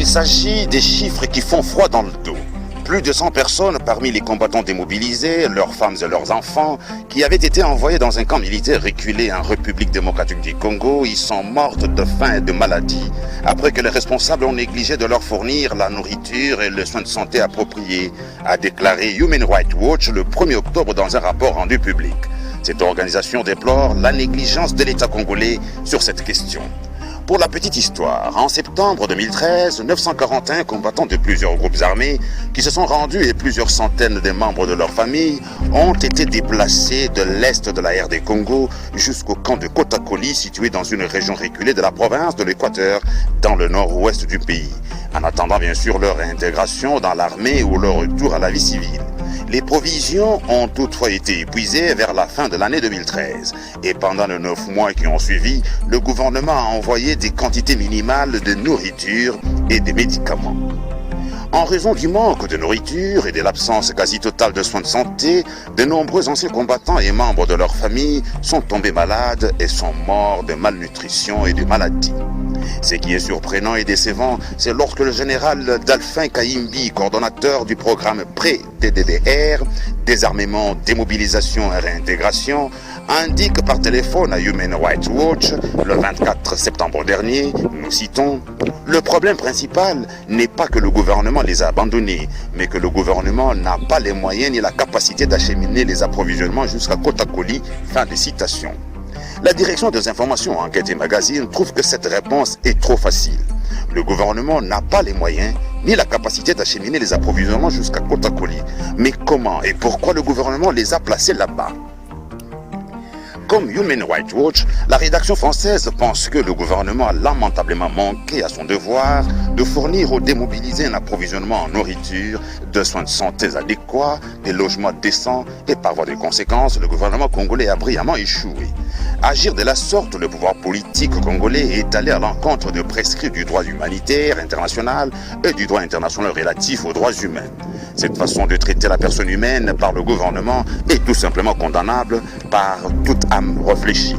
Il s'agit des chiffres qui font froid dans le dos. Plus de 100 personnes parmi les combattants démobilisés, leurs femmes et leurs enfants, qui avaient été envoyés dans un camp militaire reculé en République démocratique du Congo, y sont mortes de faim et de maladie, après que les responsables ont négligé de leur fournir la nourriture et le soin de santé appropriés, a déclaré Human Rights Watch le 1er octobre dans un rapport rendu public. Cette organisation déplore la négligence de l'État congolais sur cette question. Pour la petite histoire, en septembre 2013, 941 combattants de plusieurs groupes armés qui se sont rendus et plusieurs centaines de membres de leur famille ont été déplacés de l'est de la RD Congo jusqu'au camp de Kotakoli situé dans une région reculée de la province de l'Équateur dans le nord-ouest du pays, en attendant bien sûr leur réintégration dans l'armée ou leur retour à la vie civile. Les provisions ont toutefois été épuisées vers la fin de l'année 2013 et pendant les 9 mois qui ont suivi, le gouvernement a envoyé des quantités minimales de nourriture et de médicaments. En raison du manque de nourriture et de l'absence quasi totale de soins de santé, de nombreux anciens combattants et membres de leur famille sont tombés malades et sont morts de malnutrition et de maladies. Ce qui est surprenant et décevant, c'est lorsque le général Dalphin Kayimbi, coordonnateur du programme pré-DDR, désarmement, démobilisation et réintégration, indique par téléphone à Human Rights Watch le 24 septembre dernier, nous citons, « Le problème principal n'est pas que le gouvernement les a abandonnés, mais que le gouvernement n'a pas les moyens ni la capacité d'acheminer les approvisionnements jusqu'à Kotakoli. » Fin de citation. La direction des informations Enquête et Magazine trouve que cette réponse est trop facile. Le gouvernement n'a pas les moyens ni la capacité d'acheminer les approvisionnements jusqu'à Kotakoli. Mais comment et pourquoi le gouvernement les a placés là-bas? Comme Human Rights Watch, la rédaction française pense que le gouvernement a lamentablement manqué à son devoir de fournir aux démobilisés un approvisionnement en nourriture, de soins de santé adéquats, des logements décents et par voie de conséquence, le gouvernement congolais a brillamment échoué. Agir de la sorte, le pouvoir politique congolais est allé à l'encontre de prescrits du droit humanitaire international et du droit international relatif aux droits humains. Cette façon de traiter la personne humaine par le gouvernement est tout simplement condamnable par toute âme réfléchie.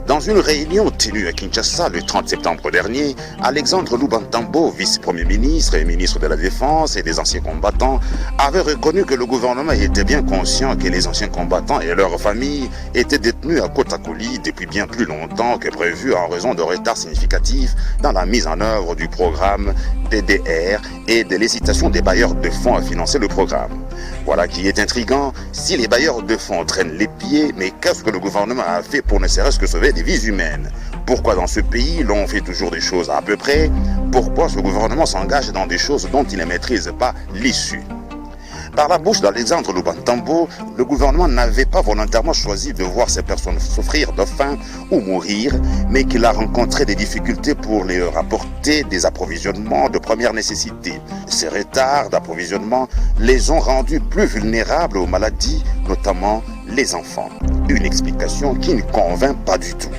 Dans une réunion tenue à Kinshasa le 30 septembre dernier, Alexandre Lubantambo, vice-premier ministre et ministre de la Défense et des anciens combattants, avait reconnu que le gouvernement était bien conscient que les anciens combattants et leurs familles étaient détenus à Kotakoli depuis bien plus longtemps que prévu en raison de retards significatifs dans la mise en œuvre du programme DDR et de l'hésitation des bailleurs de fonds à financer le programme. Voilà qui est intriguant, si les bailleurs de fonds traînent les pieds, mais qu'est-ce que le gouvernement a fait pour ne serait-ce que sauver des vies humaines? Pourquoi dans ce pays l'on fait toujours des choses à peu près? Pourquoi ce gouvernement s'engage dans des choses dont il ne maîtrise pas l'issue? Par la bouche d'Alexandre Lubantambo, le gouvernement n'avait pas volontairement choisi de voir ces personnes souffrir de faim ou mourir, mais qu'il a rencontré des difficultés pour leur apporter des approvisionnements de première nécessité. Ces retards d'approvisionnement les ont rendus plus vulnérables aux maladies, notamment les enfants. Une explication qui ne convainc pas du tout.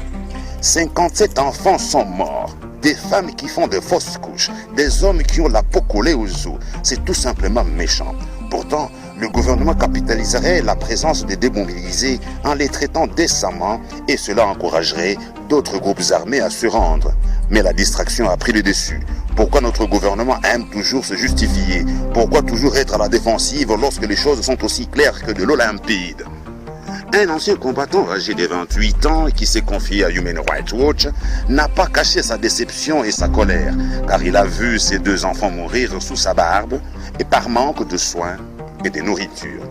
57 enfants sont morts. Des femmes qui font de fausses couches, des hommes qui ont la peau collée aux os. C'est tout simplement méchant. Pourtant, le gouvernement capitaliserait la présence des démobilisés en les traitant décemment et cela encouragerait d'autres groupes armés à se rendre. Mais la distraction a pris le dessus. Pourquoi notre gouvernement aime toujours se justifier? Pourquoi toujours être à la défensive lorsque les choses sont aussi claires que de l'eau limpide? Un ancien combattant âgé de 28 ans qui s'est confié à Human Rights Watch n'a pas caché sa déception et sa colère, car il a vu ses 2 enfants mourir sous sa barbe et par manque de soins et de nourriture.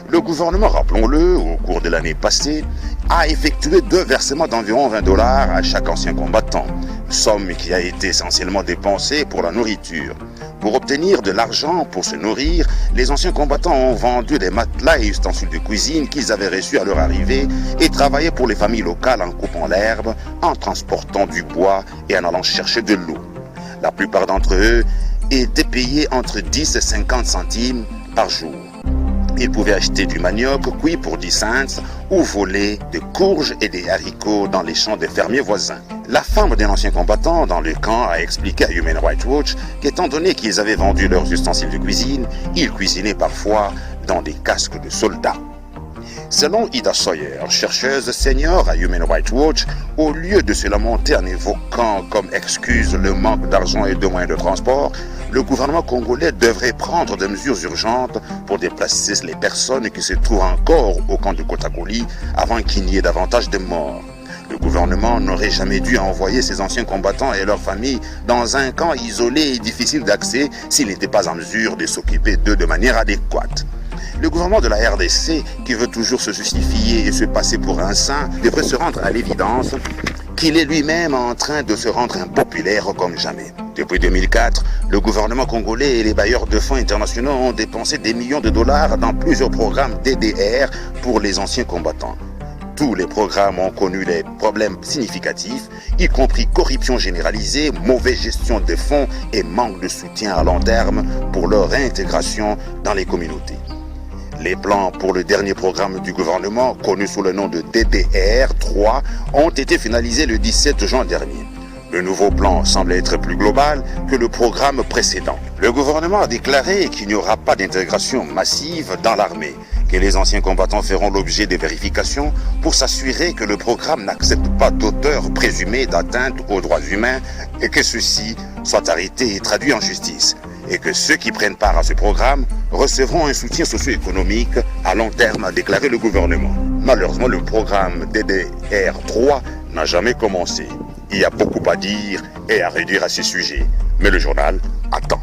Le gouvernement, rappelons-le, au cours de l'année passée, a effectué 2 versements d'environ $20 à chaque ancien combattant, somme qui a été essentiellement dépensée pour la nourriture. Pour obtenir de l'argent pour se nourrir, les anciens combattants ont vendu des matelas et ustensiles de cuisine qu'ils avaient reçus à leur arrivée et travaillé pour les familles locales en coupant l'herbe, en transportant du bois et en allant chercher de l'eau. La plupart d'entre eux étaient payés entre 10 et 50 centimes par jour. Ils pouvaient acheter du manioc cuit pour 10 cents ou voler des courges et des haricots dans les champs des fermiers voisins. La femme d'un ancien combattant dans le camp a expliqué à Human Rights Watch qu'étant donné qu'ils avaient vendu leurs ustensiles de cuisine, ils cuisinaient parfois dans des casques de soldats. Selon Ida Sawyer, chercheuse senior à Human Rights Watch, au lieu de se lamenter en évoquant comme excuse le manque d'argent et de moyens de transport, le gouvernement congolais devrait prendre des mesures urgentes pour déplacer les personnes qui se trouvent encore au camp de Kotakoli avant qu'il n'y ait davantage de morts. Le gouvernement n'aurait jamais dû envoyer ces anciens combattants et leurs familles dans un camp isolé et difficile d'accès s'il n'était pas en mesure de s'occuper d'eux de manière adéquate. Le gouvernement de la RDC, qui veut toujours se justifier et se passer pour un saint, devrait se rendre à l'évidence qu'il est lui-même en train de se rendre impopulaire comme jamais. Depuis 2004, le gouvernement congolais et les bailleurs de fonds internationaux ont dépensé des millions de dollars dans plusieurs programmes DDR pour les anciens combattants. Tous les programmes ont connu des problèmes significatifs, y compris corruption généralisée, mauvaise gestion des fonds et manque de soutien à long terme pour leur réintégration dans les communautés. Les plans pour le dernier programme du gouvernement, connu sous le nom de DDR3, ont été finalisés le 17 juin dernier. Le nouveau plan semble être plus global que le programme précédent. Le gouvernement a déclaré qu'il n'y aura pas d'intégration massive dans l'armée, que les anciens combattants feront l'objet de vérifications pour s'assurer que le programme n'accepte pas d'auteurs présumés d'atteinte aux droits humains et que ceux-ci soient arrêtés et traduits en justice, et que ceux qui prennent part à ce programme recevront un soutien socio-économique à long terme, a déclaré le gouvernement. Malheureusement, le programme DDR3 n'a jamais commencé. Il y a beaucoup à dire et à réduire à ces sujets, mais le journal attend.